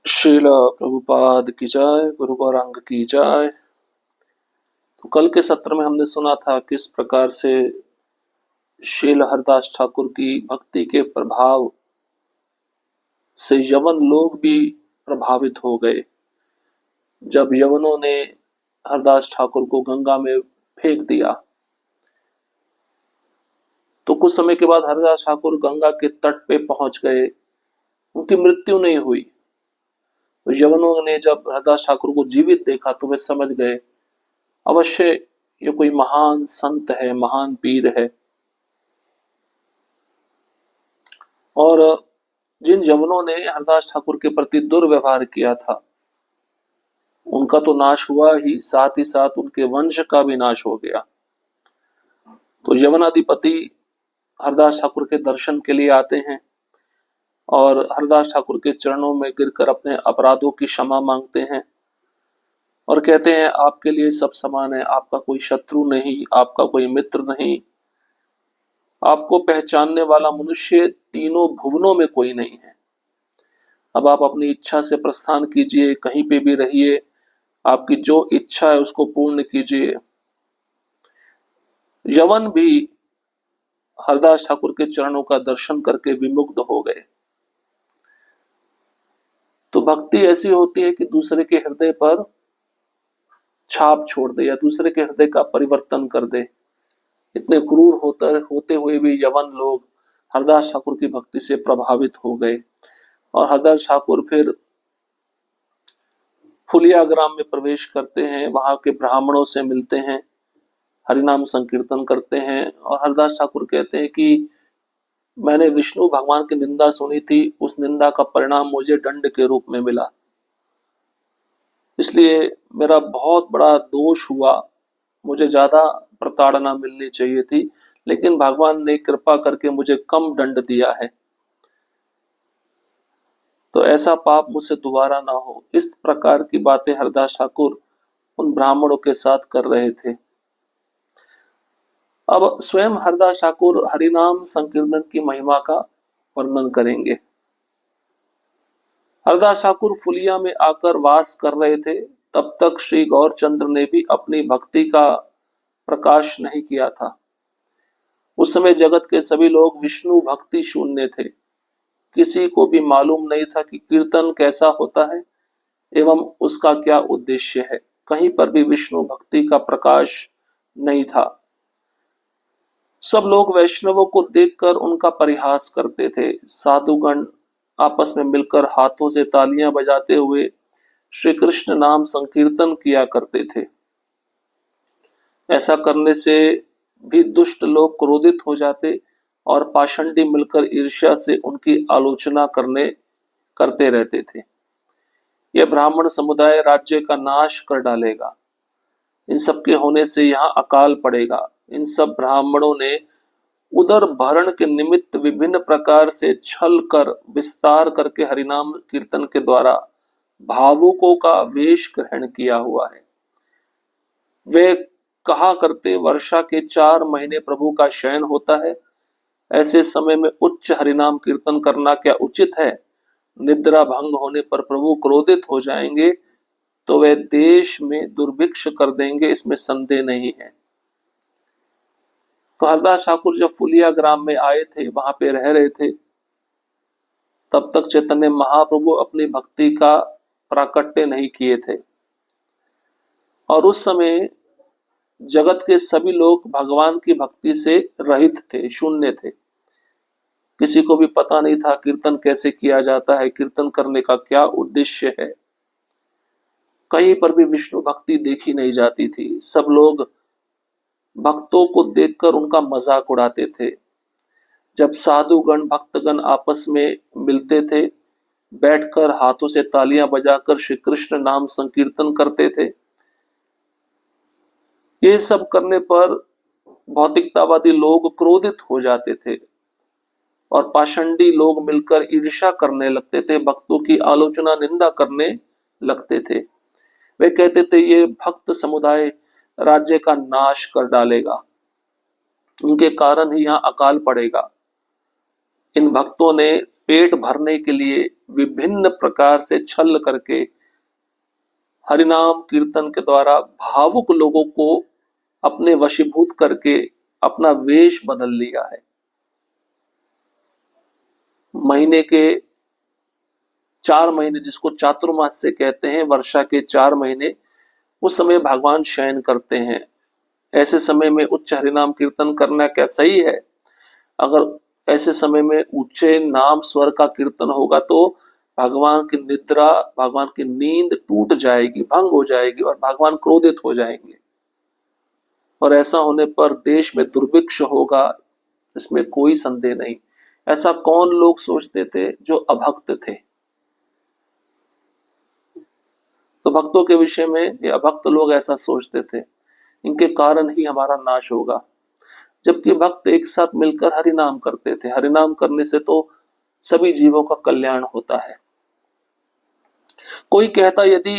श्रील प्रभुपाद की जय, गुरु गौरांग की जय। तो कल के सत्र में हमने सुना था किस प्रकार से श्रील हरदास ठाकुर की भक्ति के प्रभाव से यवन लोग भी प्रभावित हो गए। जब यवनों ने हरदास ठाकुर को गंगा में फेंक दिया तो कुछ समय के बाद हरदास ठाकुर गंगा के तट पे पहुंच गए। उनकी मृत्यु नहीं हुई। तो यवनों ने जब हरदास ठाकुर को जीवित देखा तो वे समझ गए अवश्य ये कोई महान संत है, महान पीर है। और जिन यवनों ने हरदास ठाकुर के प्रति दुर्व्यवहार किया था उनका तो नाश हुआ ही, साथ ही साथ उनके वंश का भी नाश हो गया। तो यवनाधिपति हरदास ठाकुर के दर्शन के लिए आते हैं और हरदास ठाकुर के चरणों में गिरकर अपने अपराधों की क्षमा मांगते हैं और कहते हैं आपके लिए सब समान है, आपका कोई शत्रु नहीं, आपका कोई मित्र नहीं, आपको पहचानने वाला मनुष्य तीनों भुवनों में कोई नहीं है। अब आप अपनी इच्छा से प्रस्थान कीजिए, कहीं पे भी रहिए, आपकी जो इच्छा है उसको पूर्ण कीजिए। यवन भी हरदास ठाकुर के चरणों का दर्शन करके विमुग्ध हो गए। तो भक्ति ऐसी होती है कि दूसरे के हृदय पर छाप छोड़ दे या दूसरे के हृदय का परिवर्तन कर दे। इतने क्रूर होते हुए भी यवन लोग हरदास ठाकुर की भक्ति से प्रभावित हो गए और हरदास ठाकुर फिर फुलिया ग्राम में प्रवेश करते हैं, वहां के ब्राह्मणों से मिलते हैं, हरिनाम संकीर्तन करते हैं और हरदास ठाकुर कहते हैं कि मैंने विष्णु भगवान की निंदा सुनी थी, उस निंदा का परिणाम मुझे दंड के रूप में मिला, इसलिए मेरा बहुत बड़ा दोष हुआ, मुझे ज्यादा प्रताड़ना मिलनी चाहिए थी, लेकिन भगवान ने कृपा करके मुझे कम दंड दिया है, तो ऐसा पाप मुझसे दोबारा ना हो। इस प्रकार की बातें हरदास ठाकुर उन ब्राह्मणों के साथ कर रहे थे। अब स्वयं हरदास ठाकुर हरिनाम संकीर्तन की महिमा का वर्णन करेंगे। हरदास ठाकुर फुलिया में आकर वास कर रहे थे, तब तक श्री गौरचंद्र ने भी अपनी भक्ति का प्रकाश नहीं किया था। उस समय जगत के सभी लोग विष्णु भक्ति शून्य थे। किसी को भी मालूम नहीं था कि कीर्तन कैसा होता है एवं उसका क्या उद्देश्य है। कहीं पर भी विष्णु भक्ति का प्रकाश नहीं था। सब लोग वैष्णवों को देखकर उनका परिहास करते थे। साधुगण आपस में मिलकर हाथों से तालियां बजाते हुए श्री कृष्ण नाम संकीर्तन किया करते थे। ऐसा करने से भी दुष्ट लोग क्रोधित हो जाते और पाषंडी मिलकर ईर्ष्या से उनकी आलोचना करते रहते थे। यह ब्राह्मण समुदाय राज्य का नाश कर डालेगा, इन सब के होने से यहाँ अकाल पड़ेगा। इन सब ब्राह्मणों ने उदर भरण के निमित्त विभिन्न प्रकार से छल कर विस्तार करके हरिनाम कीर्तन के द्वारा भावुकों का वेश ग्रहण किया हुआ है। वे कहा करते वर्षा के 4 महीने प्रभु का शयन होता है, ऐसे समय में उच्च हरिनाम कीर्तन करना क्या उचित है? निद्रा भंग होने पर प्रभु क्रोधित हो जाएंगे तो वे देश में दुर्भिक्ष कर देंगे, इसमें संदेह नहीं है। तो हरदास ठाकुर जब फुलिया ग्राम में आए थे, वहां पे रह रहे थे, तब तक चैतन्य महाप्रभु अपनी भक्ति का प्राकट्य नहीं किए थे और उस समय जगत के सभी लोग भगवान की भक्ति से रहित थे, शून्य थे। किसी को भी पता नहीं था कीर्तन कैसे किया जाता है, कीर्तन करने का क्या उद्देश्य है। कहीं पर भी विष्णु भक्ति देखी नहीं जाती थी। सब लोग भक्तों को देखकर उनका मजाक उड़ाते थे। जब साधुगण भक्तगण आपस में मिलते थे, बैठकर हाथों से तालियां बजाकर श्री कृष्ण नाम संकीर्तन करते थे, ये सब करने पर भौतिकतावादी लोग क्रोधित हो जाते थे और पाषंडी लोग मिलकर ईर्ष्या करने लगते थे, भक्तों की आलोचना निंदा करने लगते थे। वे कहते थे ये भक्त समुदाय राज्य का नाश कर डालेगा, उनके कारण ही यहाँ अकाल पड़ेगा। इन भक्तों ने पेट भरने के लिए विभिन्न प्रकार से छल करके हरिनाम कीर्तन के द्वारा भावुक लोगों को अपने वशीभूत करके अपना वेश बदल लिया है। महीने के 4 महीने, जिसको चातुर्मास से कहते हैं, वर्षा के 4 महीने, उस समय भगवान शयन करते हैं। ऐसे समय में उच्च हरिनाम कीर्तन करना क्या सही है? अगर ऐसे समय में ऊंचे नाम स्वर का कीर्तन होगा तो भगवान की निद्रा, भगवान की नींद टूट जाएगी, भंग हो जाएगी और भगवान क्रोधित हो जाएंगे, और ऐसा होने पर देश में दुर्भिक्ष होगा, इसमें कोई संदेह नहीं। ऐसा कौन लोग सोचते थे जो अभक्त थे? तो भक्तों के विषय में ये अभक्त लोग ऐसा सोचते थे, इनके कारण ही हमारा नाश होगा। जबकि भक्त एक साथ मिलकर हरिनाम करते थे। हरिनाम करने से तो सभी जीवों का कल्याण होता है। कोई कहता यदि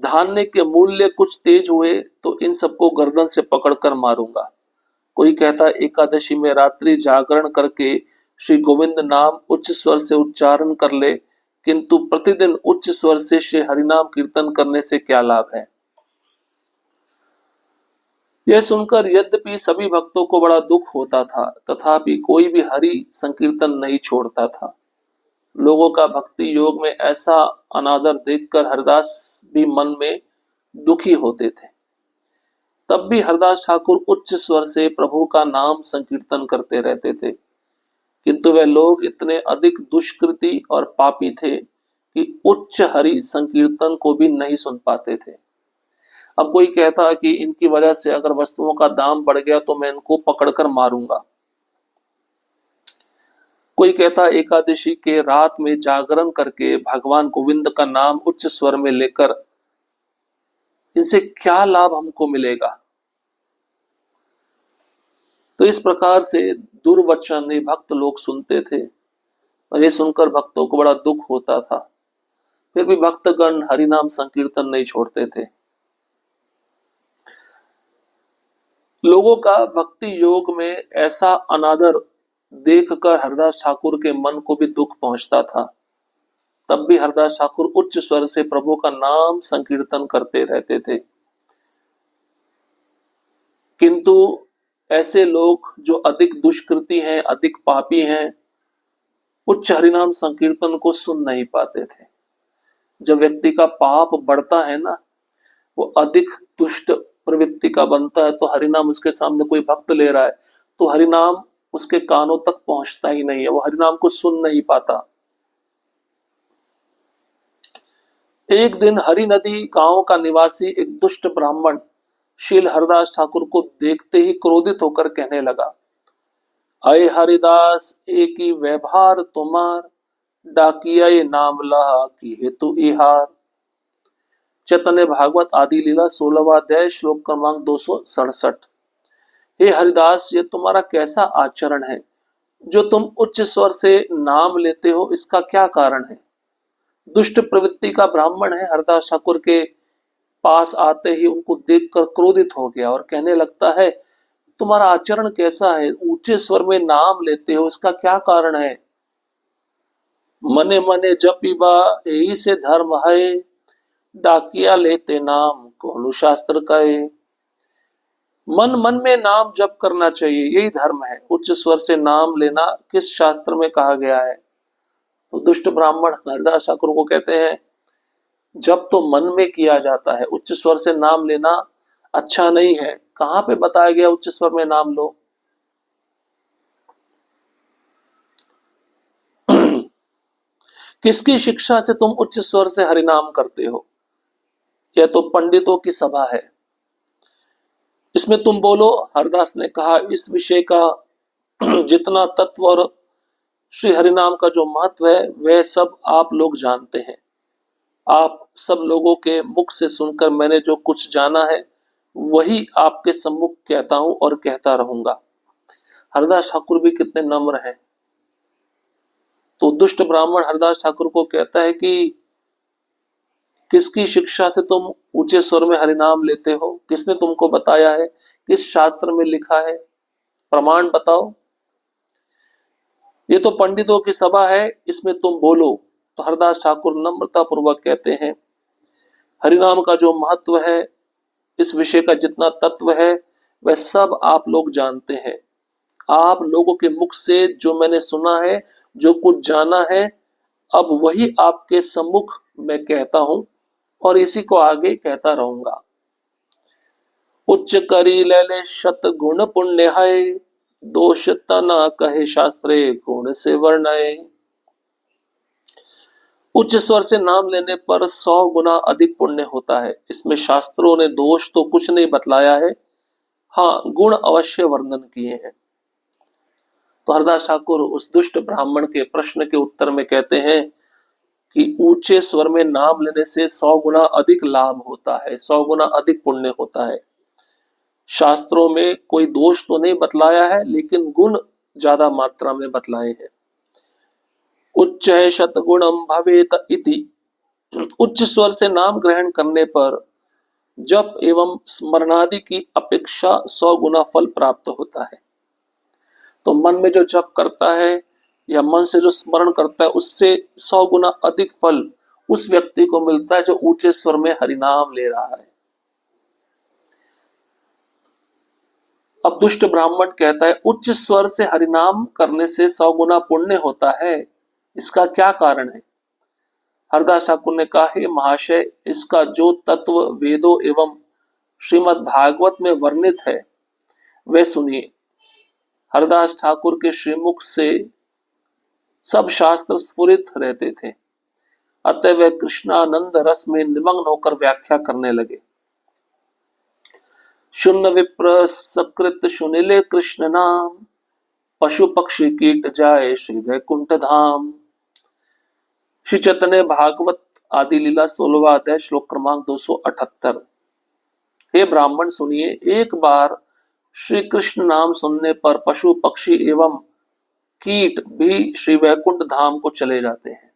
धान्य के मूल्य कुछ तेज हुए तो इन सबको गर्दन से पकड़कर मारूंगा। कोई कहता एकादशी में रात्रि जागरण करके श्री गोविंद नाम उच्च स्वर से उच्चारण कर ले, किंतु प्रतिदिन उच्च स्वर से श्री हरिनाम कीर्तन करने से क्या लाभ है? यह सुनकर यद्यपि सभी भक्तों को बड़ा दुख होता था, तथापि कोई भी हरि संकीर्तन नहीं छोड़ता था। लोगों का भक्ति योग में ऐसा अनादर देखकर हरदास भी मन में दुखी होते थे। तब भी हरदास ठाकुर उच्च स्वर से प्रभु का नाम संकीर्तन करते रहते थे, किंतु वे लोग इतने अधिक दुष्कृति और पापी थे कि उच्च हरि संकीर्तन को भी नहीं सुन पाते थे। अब कोई कहता कि इनकी वजह से अगर वस्तुओं का दाम बढ़ गया तो मैं इनको पकड़कर मारूंगा। कोई कहता एकादशी के रात में जागरण करके भगवान गोविंद का नाम उच्च स्वर में लेकर इनसे क्या लाभ हमको मिलेगा। तो इस प्रकार से दुर्वचन भक्त लोग सुनते थे और ये सुनकर भक्तों को बड़ा दुख होता था। फिर भी भक्तगण हरिनाम संकीर्तन नहीं छोड़ते थे। लोगों का भक्ति योग में ऐसा अनादर देखकर हरदास ठाकुर के मन को भी दुख पहुंचता था। तब भी हरदास ठाकुर उच्च स्वर से प्रभु का नाम संकीर्तन करते रहते थे। किंतु ऐसे लोग जो अधिक दुष्कृति हैं, अधिक पापी हैं, उच्च हरिनाम संकीर्तन को सुन नहीं पाते थे। जब व्यक्ति का पाप बढ़ता है ना, वो अधिक दुष्ट प्रवृत्ति का बनता है, तो हरिनाम उसके सामने कोई भक्त ले रहा है तो हरिनाम उसके कानों तक पहुंचता ही नहीं है, वो हरिनाम को सुन नहीं पाता। एक दिन हरि नदी गांव का निवासी एक दुष्ट ब्राह्मण शील हरदास ठाकुर को देखते ही क्रोधित होकर कहने लगा, अय हरिदास एक ही व्यवहार तुम्हार, डाकिया ये नाम लहा की हेतु इहार। चैतन्य भागवत आदि लीला 16वां अध्याय श्लोक क्रमांक 267। हे हरिदास, ये तुम्हारा कैसा आचरण है? जो तुम उच्च स्वर से नाम लेते हो, इसका क्या कारण है? दुष्ट प्रवृत्ति का ब्राह्मण है। हरदास ठाकुर के पास आते ही उनको देखकर क्रोधित हो गया और कहने लगता है, तुम्हारा आचरण कैसा है? ऊंचे स्वर में नाम लेते हो, इसका क्या कारण है? मने मने जपीबा यही से धर्म है, डाकिया लेते नाम कौन शास्त्र का है। मन मन में नाम जप करना चाहिए, यही धर्म है। उच्च स्वर से नाम लेना किस शास्त्र में कहा गया है? तो दुष्ट ब्राह्मण हरदास ठाकुर को कहते हैं, जब तो मन में किया जाता है, उच्च स्वर से नाम लेना अच्छा नहीं है। कहां पे बताया गया उच्च स्वर में नाम लो? किसकी शिक्षा से तुम उच्च स्वर से हरिनाम करते हो? यह तो पंडितों की सभा है, इसमें तुम बोलो। हरदास ने कहा, इस विषय का जितना तत्व और श्री हरिनाम का जो महत्व है वह सब आप लोग जानते हैं। आप सब लोगों के मुख से सुनकर मैंने जो कुछ जाना है वही आपके सम्मुख कहता हूं और कहता रहूंगा। हरदास ठाकुर भी कितने नम्र हैं। तो दुष्ट ब्राह्मण हरदास ठाकुर को कहता है कि किसकी शिक्षा से तुम ऊंचे स्वर में हरिनाम लेते हो? किसने तुमको बताया है? किस शास्त्र में लिखा है? प्रमाण बताओ। ये तो पंडितों की सभा है, इसमें तुम बोलो। तो हरदास ठाकुर नम्रता पूर्वक कहते हैं, हरिनाम का जो महत्व है, इस विषय का जितना तत्व है, वह सब आप लोग जानते हैं। आप लोगों के मुख से जो मैंने सुना है, जो कुछ जाना है, अब वही आपके सम्मुख मैं कहता हूं और इसी को आगे कहता रहूंगा। उच्च करी ले शत गुण पुण्य है, दोष तना कहे शास्त्रे गुण से वर्णय। उच्च स्वर से नाम लेने पर 100 गुना अधिक पुण्य होता है। इसमें शास्त्रों ने दोष तो कुछ नहीं बतलाया है, हाँ गुण अवश्य वर्णन किए हैं। तो हरदास ठाकुर उस दुष्ट ब्राह्मण के प्रश्न के उत्तर में कहते हैं कि ऊंचे स्वर में नाम लेने से 100 गुना अधिक लाभ होता है, 100 गुना अधिक पुण्य होता है। शास्त्रों में कोई दोष तो नहीं बतलाया है, लेकिन गुण ज्यादा मात्रा में बतलाए हैं। उच्च शतगुणम भवेत इति, उच्च स्वर से नाम ग्रहण करने पर जप एवं स्मरणादि की अपेक्षा 100 गुना फल प्राप्त होता है। तो मन में जो जप करता है या मन से जो स्मरण करता है, उससे 100 गुना अधिक फल उस व्यक्ति को मिलता है जो ऊंचे स्वर में हरिनाम ले रहा है। अब दुष्ट ब्राह्मण कहता है, उच्च स्वर से हरिनाम करने से 100 गुना पुण्य होता है, इसका क्या कारण है? हरदास ठाकुर ने कहा, हे महाशय, इसका जो तत्व वेदों एवं श्रीमद् भागवत में वर्णित है वे सुनिए। हरदास ठाकुर के श्रीमुख से सब शास्त्र स्फुरित रहते थे, अतः वे कृष्णानंद रस में निमग्न होकर व्याख्या करने लगे। शून्य विप्र सकृत सुनिले कृष्ण नाम, पशु पक्षी कीट जाए श्री वैकुंठ धाम। श्री चैतन्य भागवत आदि लीला 16वां अध्याय श्लोक क्रमांक 278। हे ब्राह्मण सुनिए, एक बार श्री कृष्ण नाम सुनने पर पशु पक्षी एवं कीट भी श्री वैकुंठ धाम को चले जाते हैं।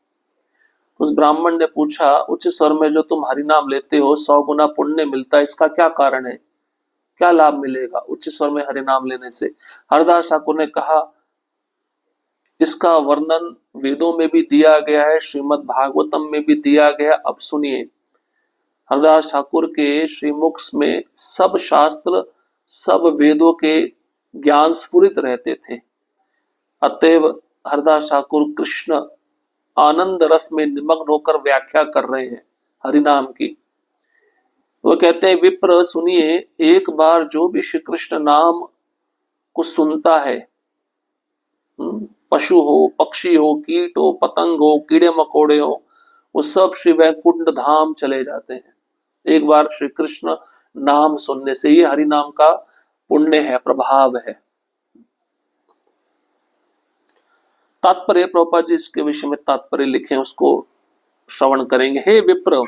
उस ब्राह्मण ने पूछा, उच्च स्वर में जो तुम हरिनाम लेते हो 100 गुना पुण्य मिलता है, इसका क्या कारण है, क्या लाभ मिलेगा उच्च स्वर में हरिनाम लेने से? हरदास ठाकुर ने कहा, इसका वर्णन वेदों में भी दिया गया है, श्रीमद् भागवतम में भी दिया गया। अब सुनिए, हरदास ठाकुर के श्रीमुख में सब शास्त्र सब वेदों के ज्ञान स्फुरित रहते थे, अतएव हरदास ठाकुर कृष्ण आनंद रस में निमग्न होकर व्याख्या कर रहे हैं हरिनाम की। वो कहते हैं, विप्र सुनिए, एक बार जो भी श्री कृष्ण नाम को सुनता है, पशु हो, पक्षी हो, कीट हो, पतंग हो, कीड़े मकोड़े हो, वो सब श्री वैकुंठ धाम चले जाते हैं एक बार श्री कृष्ण नाम सुनने से। ये हरि नाम का पुण्य है, प्रभाव है। तात्पर्य प्रभुपाद जी इसके विषय में तात्पर्य लिखे, उसको श्रवण करेंगे। हे विप्र,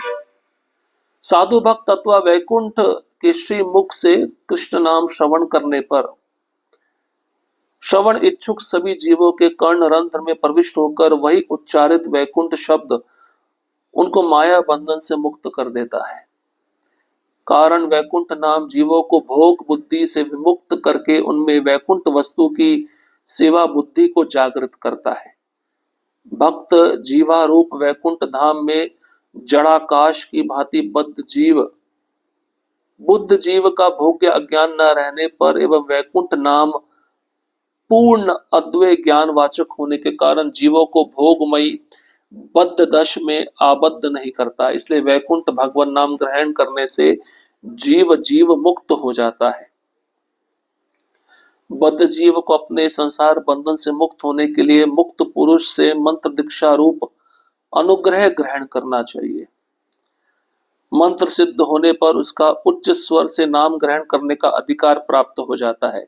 साधु भक्त अथवा वैकुंठ के श्री मुख से कृष्ण नाम श्रवण करने पर श्रवण इच्छुक सभी जीवों के कर्ण रंध्र में प्रविष्ट होकर वही उच्चारित वैकुंठ शब्द उनको माया बंधन से मुक्त कर देता है। कारण वैकुंठ नाम जीवों को भोग बुद्धि से विमुक्त करके उनमें वैकुंठ वस्तु की सेवा बुद्धि को जागृत करता है। भक्त जीवारूप वैकुंठ धाम में जड़ाकाश की भांति बुद्ध जीव का भोग्य अज्ञान न रहने पर एवं वैकुंठ नाम पूर्ण अद्वैय ज्ञान वाचक होने के कारण जीवों को भोगमयी बद्ध दश में आबद्ध नहीं करता। इसलिए वैकुंठ भगवान नाम ग्रहण करने से जीव मुक्त हो जाता है। बद्ध जीव को अपने संसार बंधन से मुक्त होने के लिए मुक्त पुरुष से मंत्र दीक्षा रूप अनुग्रह ग्रहण करना चाहिए। मंत्र सिद्ध होने पर उसका उच्च स्वर से नाम ग्रहण करने का अधिकार प्राप्त हो जाता है।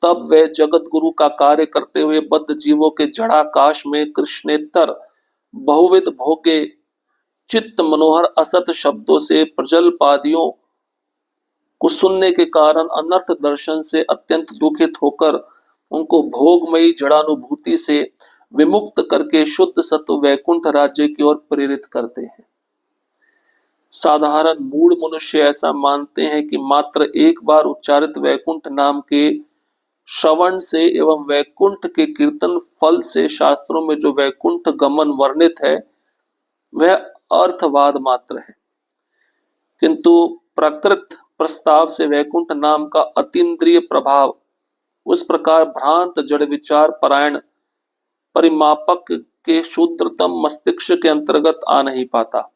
तब वे जगत गुरु का कार्य करते हुए बद्ध जीवों के जड़ाकाश में कृष्णेतर बहुविध भोगे चित्त मनोहर असत शब्दों से प्रजलपादियों को सुनने के कारण अनर्थ दर्शन से अत्यंत दुखित होकर उनको भोगमयी जड़ानुभूति से विमुक्त करके शुद्ध सत्व वैकुंठ राज्य की ओर प्रेरित करते हैं। साधारण मूढ़ मनुष्य ऐसा मानते हैं कि मात्र एक बार उच्चारित वैकुंठ नाम के श्रवण से एवं वैकुंठ के कीर्तन फल से शास्त्रों में जो वैकुंठ गमन वर्णित है वह अर्थवाद मात्र है, किंतु प्रकृत प्रस्ताव से वैकुंठ नाम का अतीन्द्रिय प्रभाव उस प्रकार भ्रांत जड़ विचार परायण परिमापक के शूद्रतम मस्तिष्क के अंतर्गत आ नहीं पाता।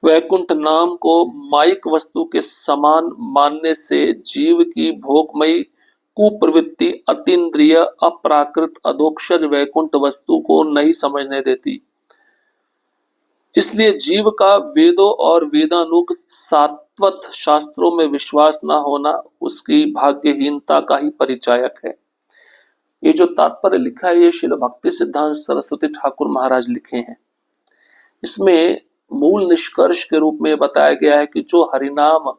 वैकुंठ नाम को माइक वस्तु के समान मानने से जीव की भोगमयी कुप्रवृत्ति अतीन्द्रिय अप्राकृत अधोक्षज वैकुंठ वस्तु को नहीं समझने देती। इसलिए जीव का वेदों और वेदानुग सात्वत शास्त्रों में विश्वास न होना उसकी भाग्यहीनता का ही परिचायक है। ये जो तात्पर्य लिखा है ये श्रील भक्ति सिद्धांत सरस्वती ठाकुर महाराज लिखे हैं। इसमें मूल निष्कर्ष के रूप में बताया गया है कि जो हरिनाम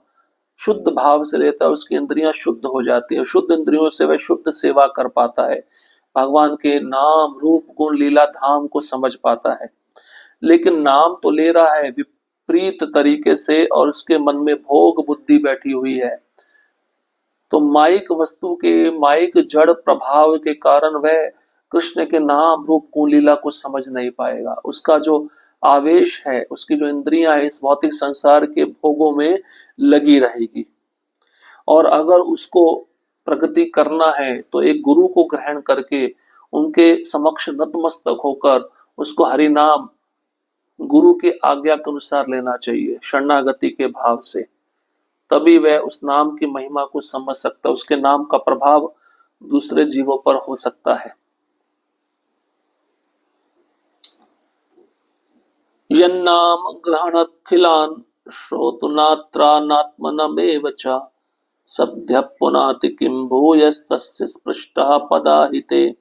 शुद्ध भाव से लेता है उसकी इंद्रियां शुद्ध हो जाती है, शुद्ध इंद्रियों से वह शुद्ध सेवा कर पाता है, भगवान के नाम रूप गुण लीला धाम को समझ पाता है। लेकिन नाम तो ले रहा है विपरीत तरीके से और उसके मन में भोग बुद्धि बैठी हुई है, तो माइक वस्तु के माइक जड़ प्रभाव के कारण वह कृष्ण के नाम रूप गुण लीला को समझ नहीं पाएगा। उसका जो आवेश है, उसकी जो इंद्रियां है इस भौतिक संसार के भोगों में लगी रहेगी। और अगर उसको प्रगति करना है तो एक गुरु को ग्रहण करके उनके समक्ष नतमस्तक होकर उसको हरि नाम गुरु के आज्ञा के अनुसार लेना चाहिए, शरणागति के भाव से, तभी वह उस नाम की महिमा को समझ सकता है, उसके नाम का प्रभाव दूसरे जीवों पर हो सकता है। यन्नाम ग्रहणखिलान् श्रोतुनात्रानात्मनमेव च सद्यः पुनाति किं भूयस्तस्य स्पृष्टः पदाहिते।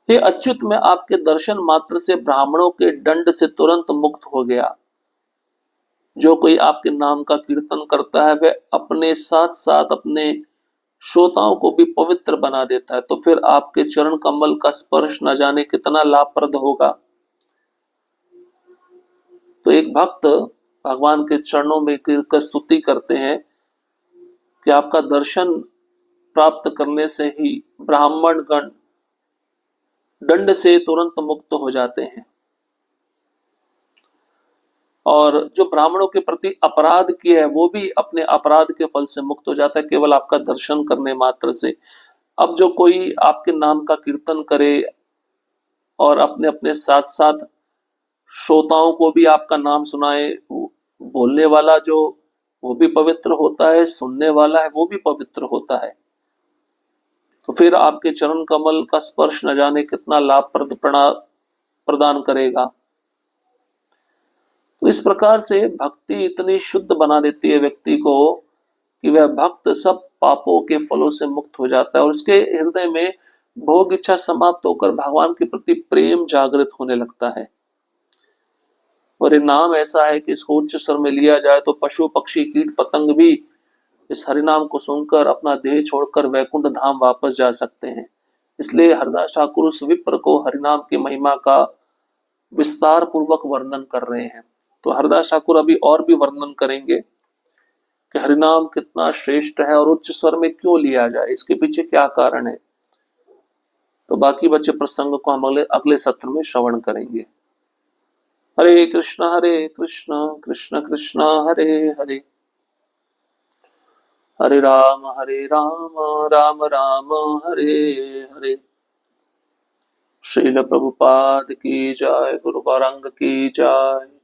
हे अच्युत, मैं आपके दर्शन मात्र से ब्राह्मणों के दंड से तुरंत मुक्त हो गया। जो कोई आपके नाम का कीर्तन करता है वह अपने साथ साथ अपने श्रोताओं को भी पवित्र बना देता है, तो फिर आपके चरण कमल का स्पर्श न जाने कितना लाभप्रद होगा। तो एक भक्त भगवान के चरणों में गिर कर स्तुति करते हैं कि आपका दर्शन प्राप्त करने से ही ब्राह्मण गण दंड से तुरंत मुक्त हो जाते हैं, और जो ब्राह्मणों के प्रति अपराध किया है वो भी अपने अपराध के फल से मुक्त हो जाता है केवल आपका दर्शन करने मात्र से। अब जो कोई आपके नाम का कीर्तन करे और अपने अपने साथ साथ श्रोताओं को भी आपका नाम सुनाए, बोलने वाला जो वो भी पवित्र होता है, सुनने वाला है वो भी पवित्र होता है, तो फिर आपके चरण कमल का स्पर्श न जाने कितना लाभ प्रदान करेगा। तो इस प्रकार से भक्ति इतनी शुद्ध बना देती है व्यक्ति को कि वह भक्त सब पापों के फलों से मुक्त हो जाता है और उसके हृदय में भोग इच्छा समाप्त होकर भगवान के प्रति प्रेम जागृत होने लगता है। और ये नाम ऐसा है कि इसको उच्च स्वर में लिया जाए तो पशु पक्षी कीट पतंग भी इस हरिनाम को सुनकर अपना देह छोड़कर वैकुंठ धाम वापस जा सकते हैं। इसलिए हरदास ठाकुर उस विप्र को हरिनाम की महिमा का विस्तार पूर्वक वर्णन कर रहे हैं। तो हरदास ठाकुर अभी और भी वर्णन करेंगे कि हरिनाम कितना श्रेष्ठ है और उच्च स्वर में क्यों लिया जाए, इसके पीछे क्या कारण है। तो बाकी बचे प्रसंग को हम अगले सत्र में श्रवण करेंगे। हरे कृष्ण कृष्ण कृष्ण हरे हरे, हरे राम राम राम हरे हरे। श्रील प्रभुपाद की जय, गुरु गौरांग की जय।